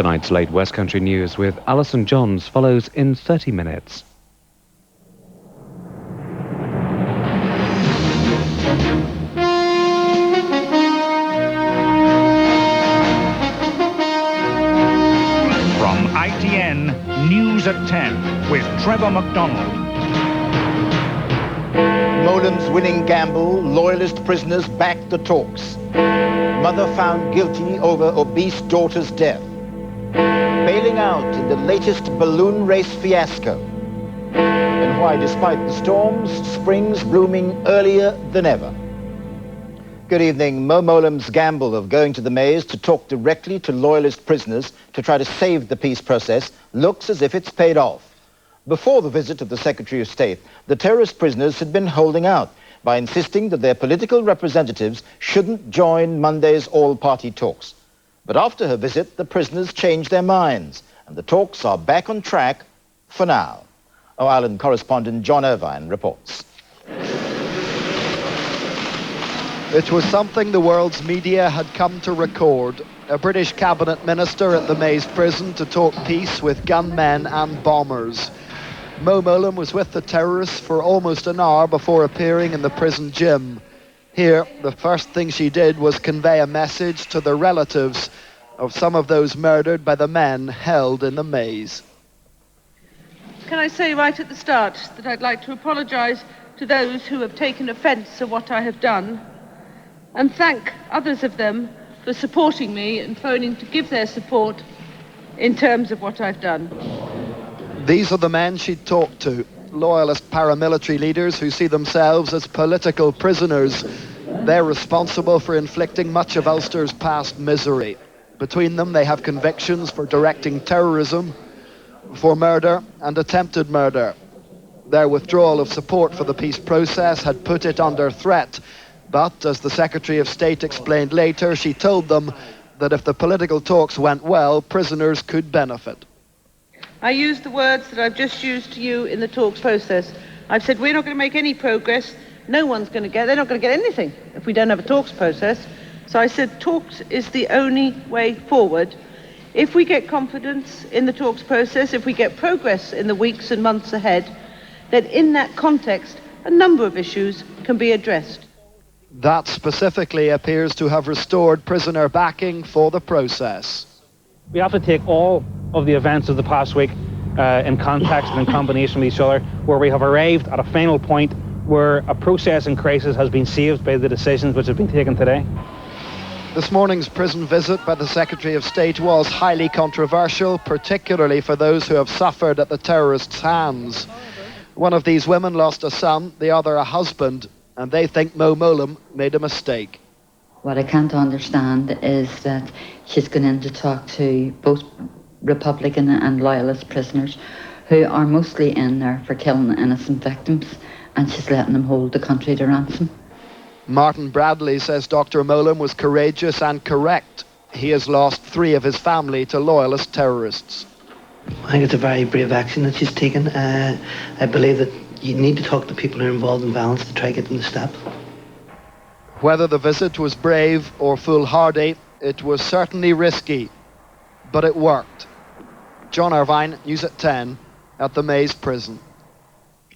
Tonight's Late West Country News with Alison Johns follows in 30 minutes. From ITN, News at 10 with Trevor McDonald. Molem's winning gamble, loyalist prisoners back the talks. Mother found guilty over obese daughter's death. Bailing out in the latest balloon race fiasco. And why, despite the storms, spring's blooming earlier than ever. Good evening. Mo Molem's gamble of going to the Maze to talk directly to loyalist prisoners to try to save the peace process looks as if it's paid off. Before the visit of the Secretary of State, the terrorist prisoners had been holding out by insisting that their political representatives shouldn't join Monday's all-party talks. But after her visit, the prisoners changed their minds, and the talks are back on track for now. Ireland correspondent John Irvine reports. It was something the world's media had come to record. A British cabinet minister at the Maze prison to talk peace with gunmen and bombers. Mo Molem was with the terrorists for almost an hour before appearing in the prison gym. Here, the first thing she did was convey a message to the relatives of some of those murdered by the men held in the Maze. Can I say right at the start that I'd like to apologise to those who have taken offence at what I have done, and thank others of them for supporting me and phoning to give their support in terms of what I've done. These are the men she'd talked to, loyalist paramilitary leaders who see themselves as political prisoners. They're responsible for inflicting much of Ulster's past misery. Between them, they have convictions for directing terrorism, for murder and attempted murder. Their withdrawal of support for the peace process had put it under threat. But, as the Secretary of State explained later, she told them that if the political talks went well, prisoners could benefit. I used the words that I've just used to you in the talks process. I've said we're not going to make any progress. They're not going to get anything if we don't have a talks process. So I said talks is the only way forward. If we get confidence in the talks process, if we get progress in the weeks and months ahead, then in that context, a number of issues can be addressed. That specifically appears to have restored prisoner backing for the process. We have to take all of the events of the past week in context and in combination with each other, where we have arrived at a final point where a process in crisis has been saved by the decisions which have been taken today. This morning's prison visit by the Secretary of State was highly controversial, particularly for those who have suffered at the terrorists' hands. One of these women lost a son, the other a husband, and they think Mo Molem made a mistake. What I can't understand is that she's gone in to talk to both Republican and loyalist prisoners who are mostly in there for killing innocent victims, and she's letting them hold the country to ransom. Martin Bradley says Dr. Molem was courageous and correct. He has lost 3 of his family to loyalist terrorists. I think it's a very brave action that she's taken. I believe that you need to talk to people who are involved in violence to try to get them to stop. Whether the visit was brave or foolhardy, it was certainly risky, but it worked. John Irvine, News at 10, at the Maze prison.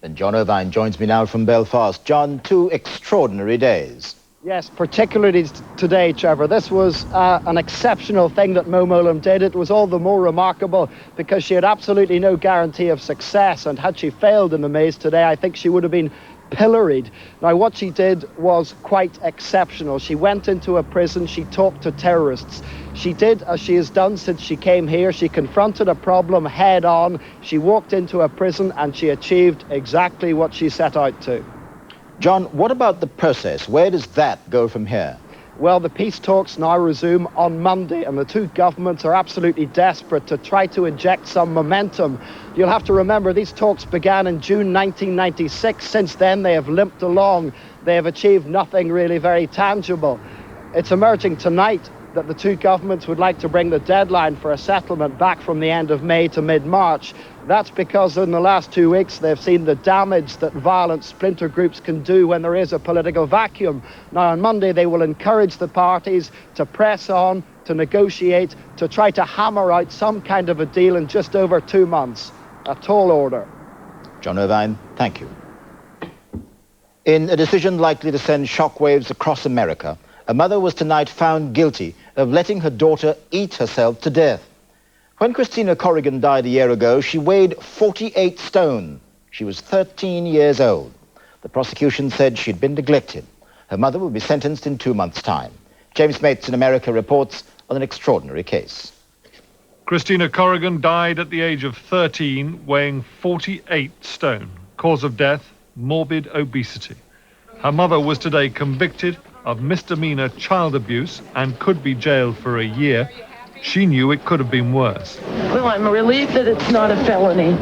And John Irvine joins me now from Belfast. John, 2 extraordinary days. Yes, particularly today, Trevor. This was an exceptional thing that Mo Molem did. It was all the more remarkable because she had absolutely no guarantee of success, and had she failed in the Maze today, I think she would have been pilloried. Now, what she did was quite exceptional. She went into a prison, she talked to terrorists. She did as she has done since she came here. She confronted a problem head on. She walked into a prison and she achieved exactly what she set out to. John, what about the process? Where does that go from here? Well, the peace talks now resume on Monday, and the 2 governments are absolutely desperate to try to inject some momentum. You'll have to remember these talks began in June 1996. Since then, they have limped along. They have achieved nothing really very tangible. It's emerging tonight that the two governments would like to bring the deadline for a settlement back from the end of May to mid-March. That's because in the last 2 weeks they've seen the damage that violent splinter groups can do when there is a political vacuum. Now on Monday they will encourage the parties to press on, to negotiate, to try to hammer out some kind of a deal in just over 2 months. A tall order. John Irvine, thank you. In a decision likely to send shockwaves across America, a mother was tonight found guilty of letting her daughter eat herself to death. When Christina Corrigan died a year ago, she weighed 48 stone. She was 13 years old. The prosecution said she'd been neglected. Her mother will be sentenced in 2 months' time. James Mates in America reports on an extraordinary case. Christina Corrigan died at the age of 13, weighing 48 stone. Cause of death, morbid obesity. Her mother was today convicted of misdemeanor child abuse and could be jailed for a year. She knew it could have been worse. Well, I'm relieved that it's not a felony.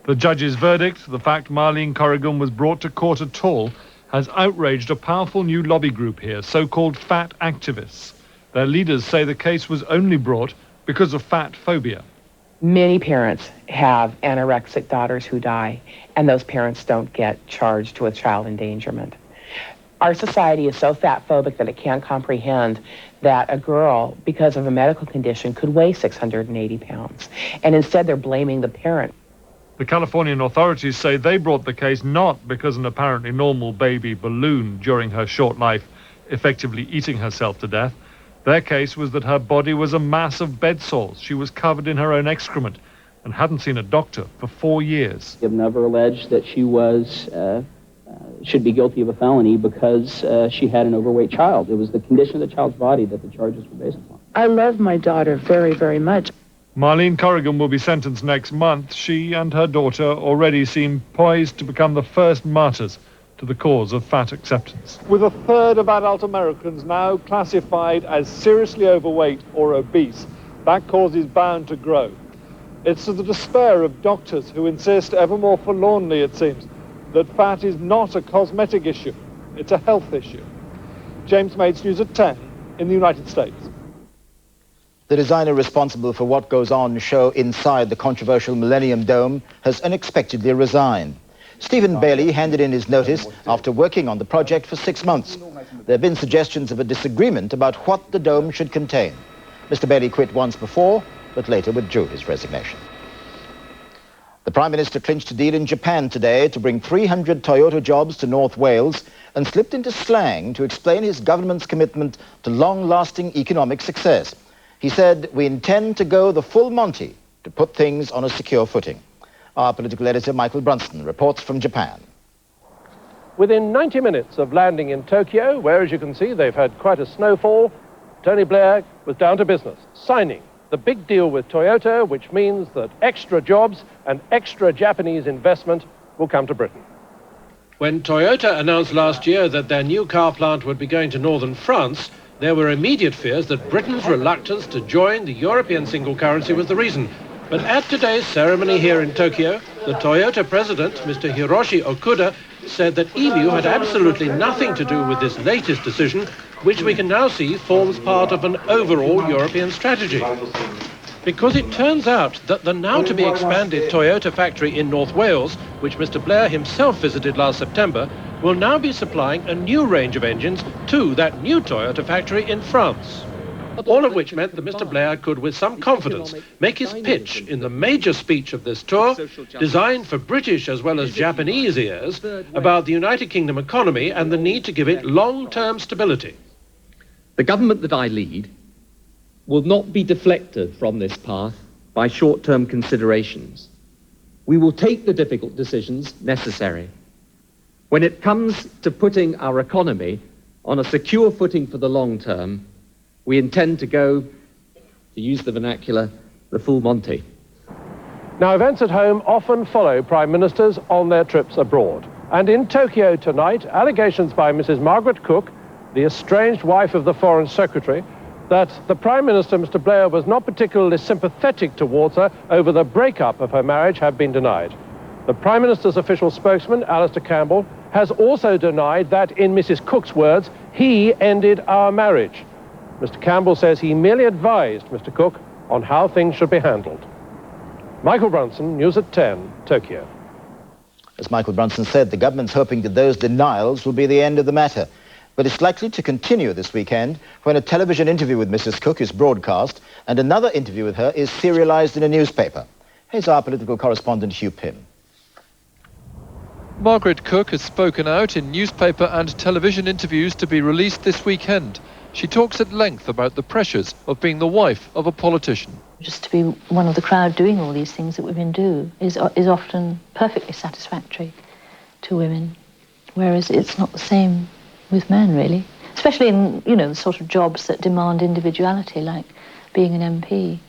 The judge's verdict, the fact Marlene Corrigan was brought to court at all, has outraged a powerful new lobby group here, so-called fat activists. Their leaders say the case was only brought because of fat phobia. Many parents have anorexic daughters who die, and those parents don't get charged with child endangerment. Our society is so fat phobic that it can't comprehend that a girl, because of a medical condition, could weigh 680 pounds. And instead they're blaming the parent. The Californian authorities say they brought the case not because an apparently normal baby ballooned during her short life, effectively eating herself to death. Their case was that her body was a mass of bed sores. She was covered in her own excrement and hadn't seen a doctor for 4 years. They've never alleged that she should be guilty of a felony because she had an overweight child. It was the condition of the child's body that the charges were based upon. I love my daughter very, very much. Marlene Corrigan will be sentenced next month. She and her daughter already seem poised to become the first martyrs to the cause of fat acceptance. With a third of adult Americans now classified as seriously overweight or obese, that cause is bound to grow. It's to the despair of doctors who insist ever more forlornly, it seems, that fat is not a cosmetic issue, it's a health issue. James Mates, News at 10 in the United States. The designer responsible for what goes on show inside the controversial Millennium Dome has unexpectedly resigned. Stephen Bailey handed in his notice after working on the project for 6 months. There have been suggestions of a disagreement about what the dome should contain. Mr. Bailey quit once before, but later withdrew his resignation. The Prime Minister clinched a deal in Japan today to bring 300 Toyota jobs to North Wales and slipped into slang to explain his government's commitment to long-lasting economic success. He said, "We intend to go the full Monty to put things on a secure footing." Our political editor, Michael Brunston, reports from Japan. Within 90 minutes of landing in Tokyo, where, as you can see, they've had quite a snowfall, Tony Blair was down to business, signing the big deal with Toyota, which means that extra jobs and extra Japanese investment will come to Britain. When Toyota announced last year that their new car plant would be going to northern France, there were immediate fears that Britain's reluctance to join the European single currency was the reason. But at today's ceremony here in Tokyo, the Toyota president, Mr. Hiroshi Okuda, said that EMU had absolutely nothing to do with this latest decision, which we can now see forms part of an overall European strategy. Because it turns out that the now-to-be-expanded Toyota factory in North Wales, which Mr. Blair himself visited last September, will now be supplying a new range of engines to that new Toyota factory in France. All of which meant that Mr. Blair could, with some confidence, make his pitch in the major speech of this tour, designed for British as well as Japanese ears, about the United Kingdom economy and the need to give it long-term stability. The government that I lead will not be deflected from this path by short-term considerations. We will take the difficult decisions necessary. When it comes to putting our economy on a secure footing for the long term, we intend to go, to use the vernacular, the full Monty. Now, events at home often follow prime ministers on their trips abroad. And in Tokyo tonight, allegations by Mrs. Margaret Cook, the estranged wife of the Foreign Secretary, that the Prime Minister, Mr. Blair, was not particularly sympathetic towards her over the breakup of her marriage have been denied. The Prime Minister's official spokesman, Alistair Campbell, has also denied that, in Mrs. Cook's words, he ended our marriage. Mr. Campbell says he merely advised Mr. Cook on how things should be handled. Michael Brunson, News at 10, Tokyo. As Michael Brunson said, the government's hoping that those denials will be the end of the matter. But it's likely to continue this weekend when a television interview with Mrs. Cook is broadcast and another interview with her is serialized in a newspaper. Here's our political correspondent Hugh Pym. Margaret Cook has spoken out in newspaper and television interviews to be released this weekend. She talks at length about the pressures of being the wife of a politician. Just to be one of the crowd doing all these things that women do is often perfectly satisfactory to women, whereas it's not the same with men, really, especially in, the sort of jobs that demand individuality, like being an MP.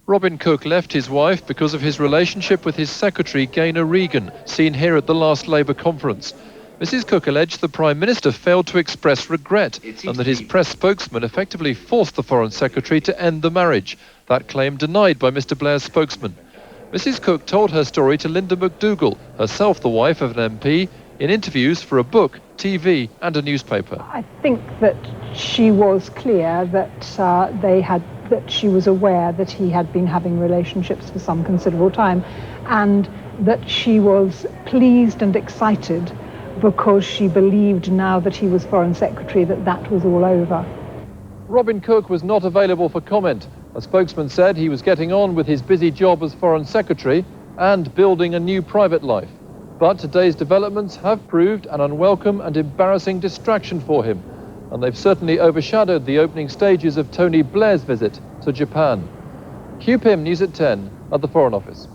Robin Cook left his wife because of his relationship with his secretary, Gaynor Regan, seen here at the last Labour conference. Mrs. Cook alleged the Prime Minister failed to express regret and that his press spokesman effectively forced the Foreign Secretary to end the marriage. That claim denied by Mr. Blair's spokesman. Mrs. Cook told her story to Linda McDougall, herself the wife of an MP, in interviews for a book, TV and a newspaper. I think that she was clear that that she was aware that he had been having relationships for some considerable time, and that she was pleased and excited because she believed now that he was Foreign Secretary that was all over. Robin Cook was not available for comment. A spokesman said he was getting on with his busy job as Foreign Secretary and building a new private life. But today's developments have proved an unwelcome and embarrassing distraction for him, and they've certainly overshadowed the opening stages of Tony Blair's visit to Japan. Hugh Pym, News at 10 at the Foreign Office.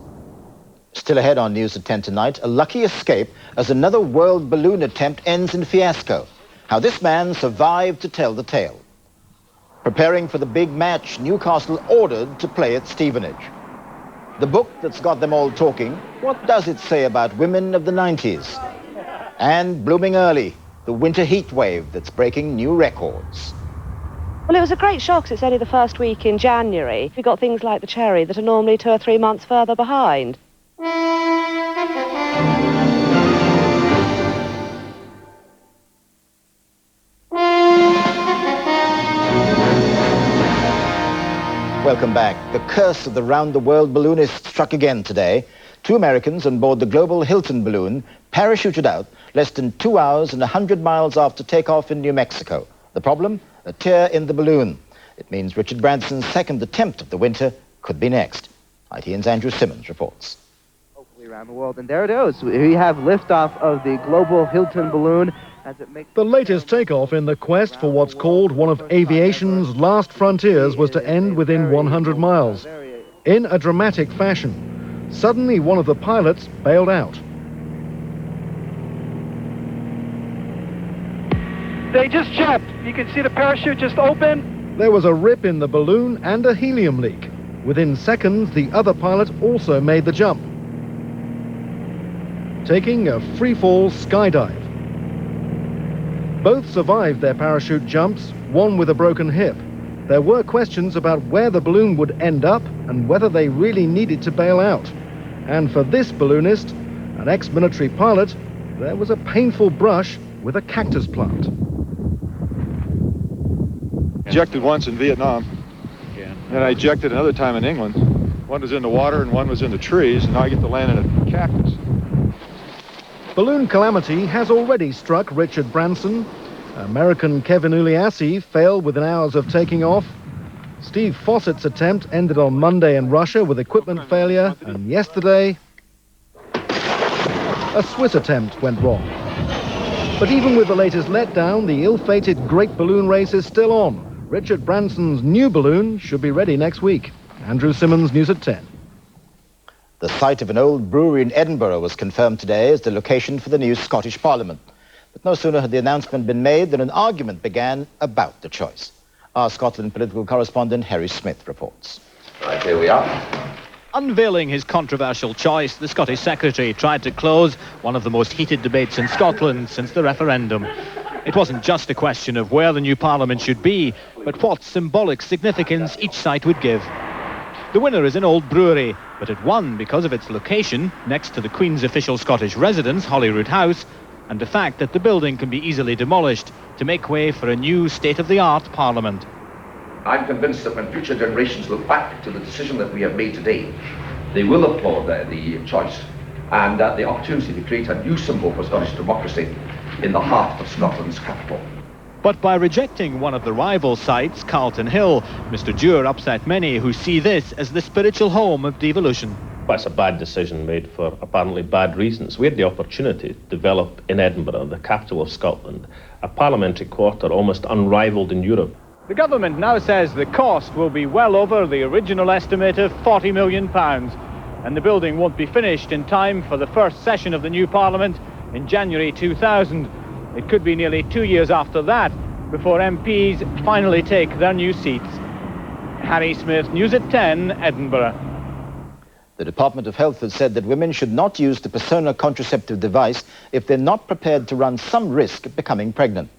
Still ahead on News at 10 tonight, a lucky escape as another world balloon attempt ends in fiasco. How this man survived to tell the tale. Preparing for the big match, Newcastle ordered to play at Stevenage. The book that's got them all talking, what does it say about women of the 90s? And blooming early, the winter heat wave that's breaking new records. Well, it was a great shock 'cause it's only the first week in January. We got things like the cherry that are normally 2 or 3 months further behind. Welcome back. The curse of the round-the-world balloonist struck again today. 2 Americans on board the global Hilton balloon parachuted out less than 2 hours and 100 miles after takeoff in New Mexico. The problem? A tear in the balloon. It means Richard Branson's second attempt of the winter could be next. ITN's Andrew Simmons reports. Hopefully around the world. And there it is. We have liftoff of the global Hilton balloon. The latest takeoff in the quest for what's called one of aviation's last frontiers was to end within 100 miles. In a dramatic fashion, suddenly one of the pilots bailed out. They just jumped. You can see the parachute just open. There was a rip in the balloon and a helium leak. Within seconds, the other pilot also made the jump, taking a free-fall skydive. Both survived their parachute jumps, one with a broken hip. There were questions about where the balloon would end up and whether they really needed to bail out. And for this balloonist, an ex-military pilot, there was a painful brush with a cactus plant. Ejected once in Vietnam, and I ejected another time in England. One was in the water and one was in the trees, and now I get to land in a cactus. Balloon calamity has already struck Richard Branson. American Kevin Uliassi failed within hours of taking off. Steve Fossett's attempt ended on Monday in Russia with equipment failure, and yesterday, a Swiss attempt went wrong. But even with the latest letdown, the ill-fated Great Balloon Race is still on. Richard Branson's new balloon should be ready next week. Andrew Simmons, News at 10. The site of an old brewery in Edinburgh was confirmed today as the location for the new Scottish Parliament. But no sooner had the announcement been made than an argument began about the choice. Our Scotland political correspondent Harry Smith reports. Right, here we are. Unveiling his controversial choice, the Scottish Secretary tried to close one of the most heated debates in Scotland since the referendum. It wasn't just a question of where the new Parliament should be, but what symbolic significance each site would give. The winner is an old brewery, but it won because of its location next to the Queen's official Scottish residence, Holyrood House, and the fact that the building can be easily demolished to make way for a new state-of-the-art Parliament. I'm convinced that when future generations look back to the decision that we have made today, they will applaud the choice and the opportunity to create a new symbol for Scottish democracy in the heart of Scotland's capital. But by rejecting one of the rival sites, Carlton Hill, Mr. Dewar upset many who see this as the spiritual home of devolution. Well, it's a bad decision made for apparently bad reasons. We had the opportunity to develop in Edinburgh, the capital of Scotland, a parliamentary quarter almost unrivaled in Europe. The government now says the cost will be well over the original estimate of £40 million, and the building won't be finished in time for the first session of the new parliament in January 2000. It could be nearly 2 years after that before MPs finally take their new seats. Harry Smith, News at 10, Edinburgh. The Department of Health has said that women should not use the Persona contraceptive device if they're not prepared to run some risk of becoming pregnant.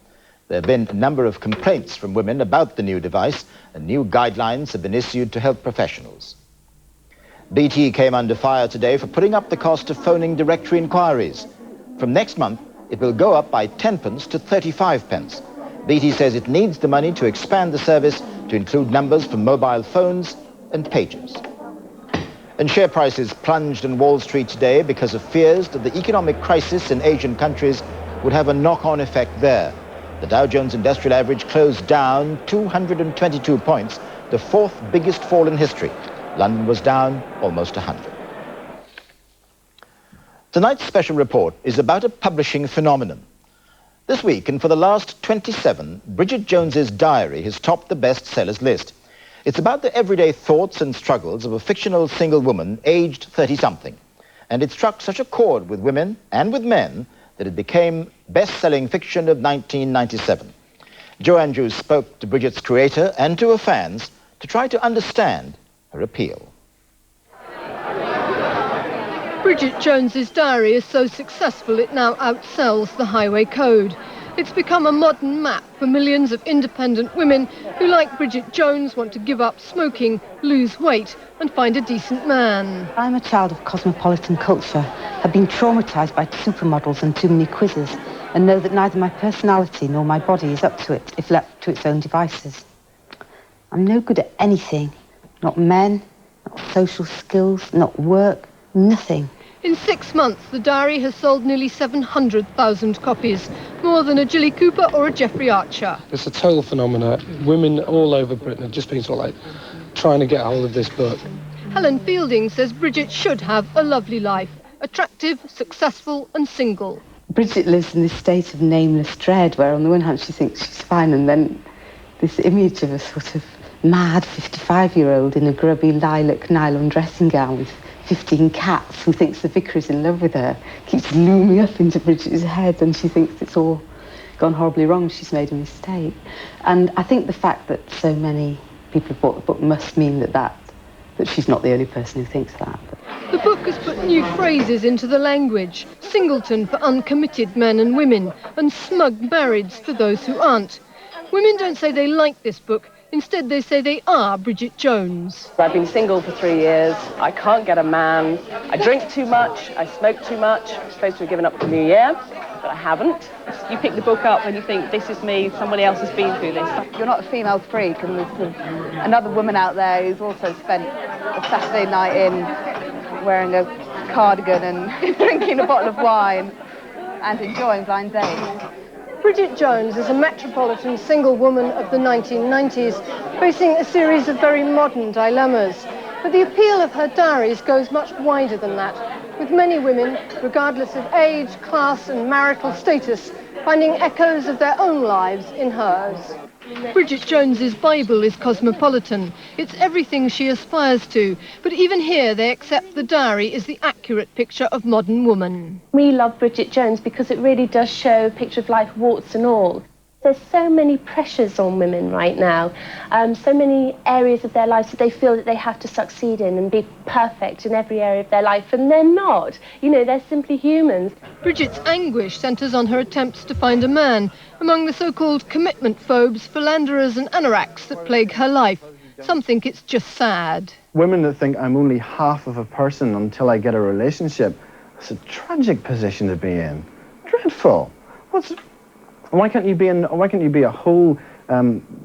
There have been a number of complaints from women about the new device, and new guidelines have been issued to health professionals. BT came under fire today for putting up the cost of phoning directory inquiries. From next month, it will go up by 10 pence to 35 pence. BT says it needs the money to expand the service to include numbers for mobile phones and pagers. And share prices plunged on Wall Street today because of fears that the economic crisis in Asian countries would have a knock-on effect there. The Dow Jones Industrial Average closed down 222 points, the fourth biggest fall in history. London was down almost 100. Tonight's special report is about a publishing phenomenon. This week, and for the last 27, Bridget Jones's Diary has topped the bestsellers list. It's about the everyday thoughts and struggles of a fictional single woman aged 30-something. And it struck such a chord with women and with men that it became best-selling fiction of 1997. Joe Andrews spoke to Bridget's creator and to her fans to try to understand her appeal. Bridget Jones's Diary is so successful it now outsells the Highway Code. It's become a modern map for millions of independent women who, like Bridget Jones, want to give up smoking, lose weight and find a decent man. I'm a child of cosmopolitan culture, have been traumatised by supermodels and too many quizzes, and know that neither my personality nor my body is up to it if left to its own devices. I'm no good at anything. Not men, not social skills, not work, nothing. In 6 months, the diary has sold nearly 700,000 copies, more than a Jilly Cooper or a Jeffrey Archer. It's a total phenomenon. Women all over Britain have just been sort of like trying to get hold of this book. Helen Fielding says Bridget should have a lovely life, attractive, successful and single. Bridget lives in this state of nameless dread, where on the one hand she thinks she's fine, and then this image of a sort of mad 55-year-old in a grubby lilac nylon dressing gown with 15 cats who thinks the vicar is in love with her keeps looming up into Bridget's head, and she thinks it's all gone horribly wrong, she's made a mistake. And I think the fact that so many people have bought the book must mean that she's not the only person who thinks that. The book has put new phrases into the language. Singleton for uncommitted men and women, and smug marrieds for those who aren't. Women don't say they like this book. Instead, they say they are Bridget Jones. I've been single for 3 years. I can't get a man. I drink too much. I smoke too much. I'm supposed to have given up for New Year, but I haven't. You pick the book up and you think, this is me, somebody else has been through this. You're not a female freak, and there's another woman out there who's also spent a Saturday night in wearing a cardigan and drinking a bottle of wine and enjoying blind dates. Bridget Jones is a metropolitan single woman of the 1990s, facing a series of very modern dilemmas. But the appeal of her diaries goes much wider than that, with many women, regardless of age, class and marital status, finding echoes of their own lives in hers. Bridget Jones's Bible is cosmopolitan. It's everything she aspires to. But even here, they accept the diary is the accurate picture of modern woman. We love Bridget Jones because it really does show a picture of life, warts and all. There's so many pressures on women right now, so many areas of their lives that they feel that they have to succeed in and be perfect in every area of their life, and they're not. You know, they're simply humans. Bridget's anguish centres on her attempts to find a man among the so-called commitment phobes, philanderers and anoraks that plague her life. Some think it's just sad. Women that think I'm only half of a person until I get a relationship, it's a tragic position to be in. Dreadful. Why can't you be a whole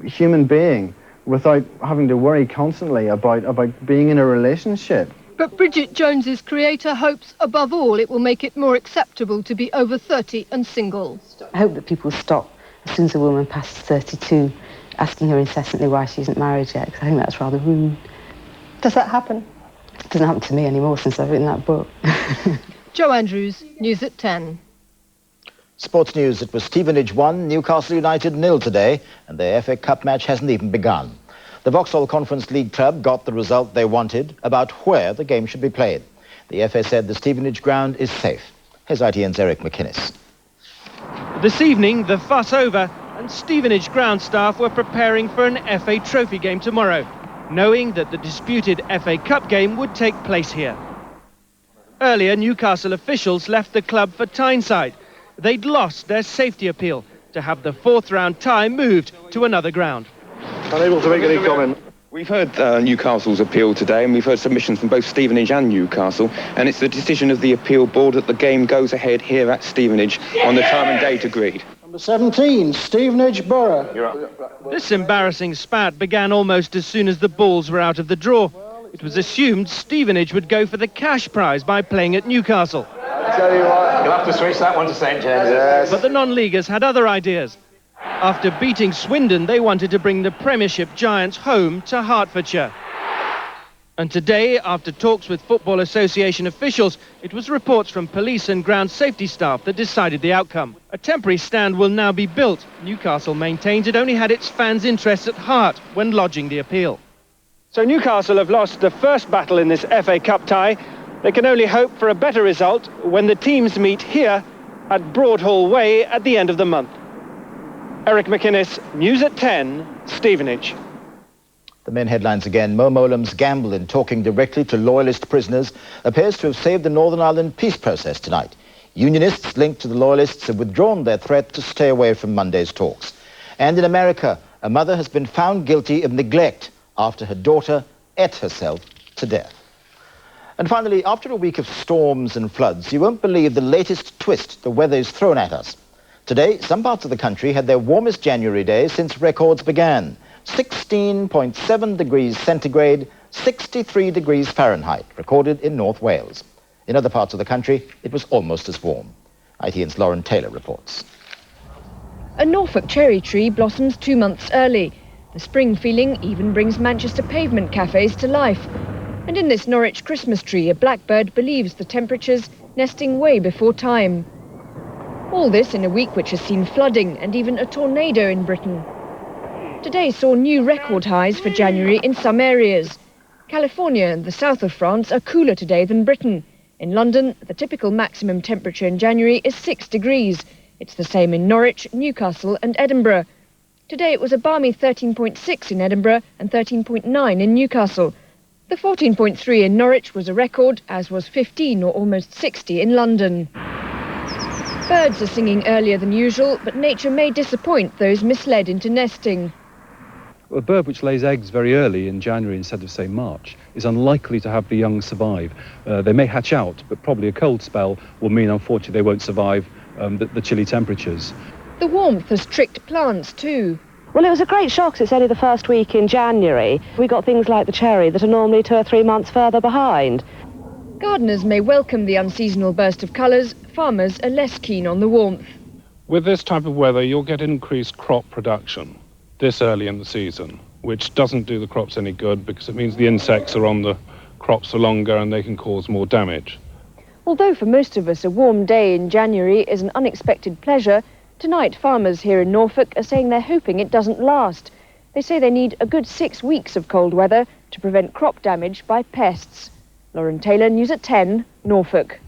human being without having to worry constantly about being in a relationship. But Bridget Jones's creator hopes, above all, it will make it more acceptable to be over 30 and single. I hope that people stop, as soon as a woman passes 32, asking her incessantly why she isn't married yet, because I think that's rather rude. Does that happen? It doesn't happen to me anymore since I've written that book. Joe Andrews, News at 10. Sports news, it was Stevenage 1, Newcastle United 0 today, and their FA Cup match hasn't even begun. The Vauxhall Conference League club got the result they wanted about where the game should be played. The FA said the Stevenage ground is safe. Here's ITN's Eric McInnes. This evening, the fuss over, and Stevenage ground staff were preparing for an FA Trophy game tomorrow, knowing that the disputed FA Cup game would take place here. Earlier, Newcastle officials left the club for Tyneside. They'd lost their safety appeal to have the fourth round tie moved to another ground. Unable to make any comment. We've heard Newcastle's appeal today, and we've heard submissions from both Stevenage and Newcastle, and it's the decision of the appeal board that the game goes ahead here at Stevenage on the time and date agreed. Number 17, Stevenage Borough. This embarrassing spat began almost as soon as the balls were out of the draw. It was assumed Stevenage would go for the cash prize by playing at Newcastle. I tell you what, you'll have to switch that one to St James. Yes. But the non-leaguers had other ideas. After beating Swindon, they wanted to bring the Premiership giants home to Hertfordshire. And today, after talks with Football Association officials, it was reports from police and ground safety staff that decided the outcome. A temporary stand will now be built. Newcastle maintains it only had its fans' interests at heart when lodging the appeal. So Newcastle have lost the first battle in this FA Cup tie. They can only hope for a better result when the teams meet here at Broadhall Way at the end of the month. Eric McInnes, News at 10, Stevenage. The main headlines again. Mo Mowlam's gamble in talking directly to loyalist prisoners appears to have saved the Northern Ireland peace process tonight. Unionists linked to the loyalists have withdrawn their threat to stay away from Monday's talks. And in America, a mother has been found guilty of neglect after her daughter ate herself to death. And finally, after a week of storms and floods, you won't believe the latest twist the weather is thrown at us. Today, some parts of the country had their warmest January day since records began. 16.7 degrees centigrade, 63 degrees Fahrenheit, recorded in North Wales. In other parts of the country, it was almost as warm. ITN's Lauren Taylor reports. A Norfolk cherry tree blossoms 2 months early. The spring feeling even brings Manchester pavement cafes to life. And in this Norwich Christmas tree, a blackbird believes the temperatures nesting way before time. All this in a week which has seen flooding and even a tornado in Britain. Today saw new record highs for January in some areas. California and the south of France are cooler today than Britain. In London, the typical maximum temperature in January is 6 degrees. It's the same in Norwich, Newcastle and Edinburgh. Today it was a balmy 13.6 in Edinburgh and 13.9 in Newcastle. The 14.3 in Norwich was a record, as was 15 or almost 60 in London. Birds are singing earlier than usual, but nature may disappoint those misled into nesting. A bird which lays eggs very early in January instead of, say, March is unlikely to have the young survive. They may hatch out, but probably a cold spell will mean, unfortunately, they won't survive the chilly temperatures. The warmth has tricked plants too. Well, it was a great shock 'cause it's only the first week in January. We got things like the cherry that are normally 2 or 3 months further behind. Gardeners may welcome the unseasonal burst of colours. Farmers are less keen on the warmth. With this type of weather, you'll get increased crop production this early in the season, which doesn't do the crops any good because it means the insects are on the crops for longer and they can cause more damage. Although for most of us a warm day in January is an unexpected pleasure, tonight farmers here in Norfolk are saying they're hoping it doesn't last. They say they need a good 6 weeks of cold weather to prevent crop damage by pests. Lauren Taylor, News at 10, Norfolk.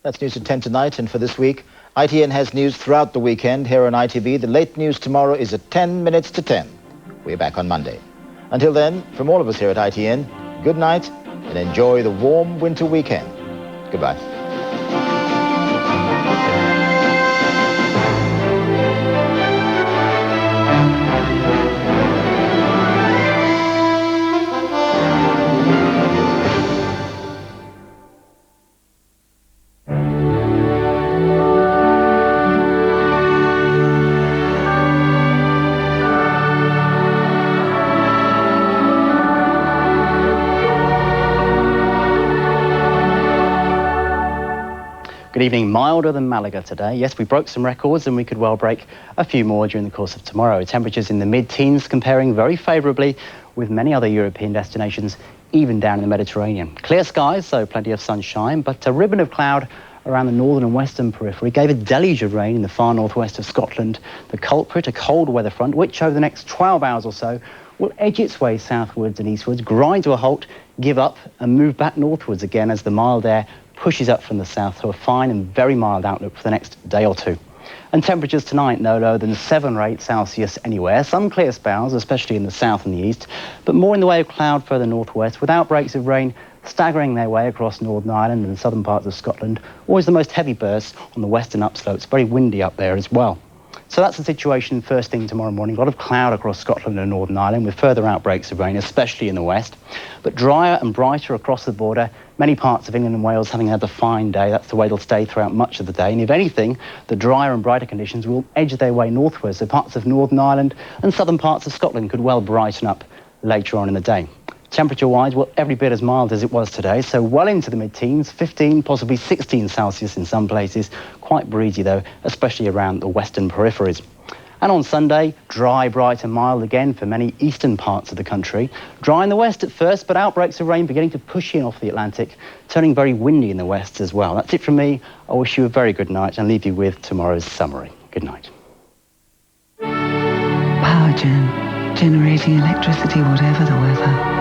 That's News at 10 tonight, and for this week, ITN has news throughout the weekend here on ITV. The late news tomorrow is at 10 minutes to 10. We're back on Monday. Until then, from all of us here at ITN, good night and enjoy the warm winter weekend. Goodbye. evening. Milder than Malaga today. Yes, we broke some records and we could well break a few more during the course of tomorrow. Temperatures in the mid-teens, comparing very favourably with many other European destinations, even down in the Mediterranean. Clear skies, so plenty of sunshine, but a ribbon of cloud around the northern and western periphery gave a deluge of rain in the far northwest of Scotland. The culprit, a cold weather front, which over the next 12 hours or so will edge its way southwards and eastwards, grind to a halt, give up and move back northwards again as the mild air pushes up from the south to a fine and very mild outlook for the next day or two. And temperatures tonight no lower than 7 or 8 Celsius anywhere. Some clear spells, especially in the south and the east, but more in the way of cloud further northwest, with outbreaks of rain staggering their way across Northern Ireland and the southern parts of Scotland. Always the most heavy bursts on the western upslopes. Very windy up there as well. So that's the situation first thing tomorrow morning. A lot of cloud across Scotland and Northern Ireland with further outbreaks of rain, especially in the west. But drier and brighter across the border. Many parts of England and Wales having had a fine day. That's the way it'll stay throughout much of the day. And if anything, the drier and brighter conditions will edge their way northwards. So parts of Northern Ireland and southern parts of Scotland could well brighten up later on in the day. Temperature-wise, well, every bit as mild as it was today, so well into the mid-teens, 15, possibly 16 Celsius in some places. Quite breezy, though, especially around the western peripheries. And on Sunday, dry, bright and mild again for many eastern parts of the country. Dry in the west at first, but outbreaks of rain beginning to push in off the Atlantic, turning very windy in the west as well. That's it from me. I wish you a very good night and leave you with tomorrow's summary. Good night. Power Gen, generating electricity whatever the weather.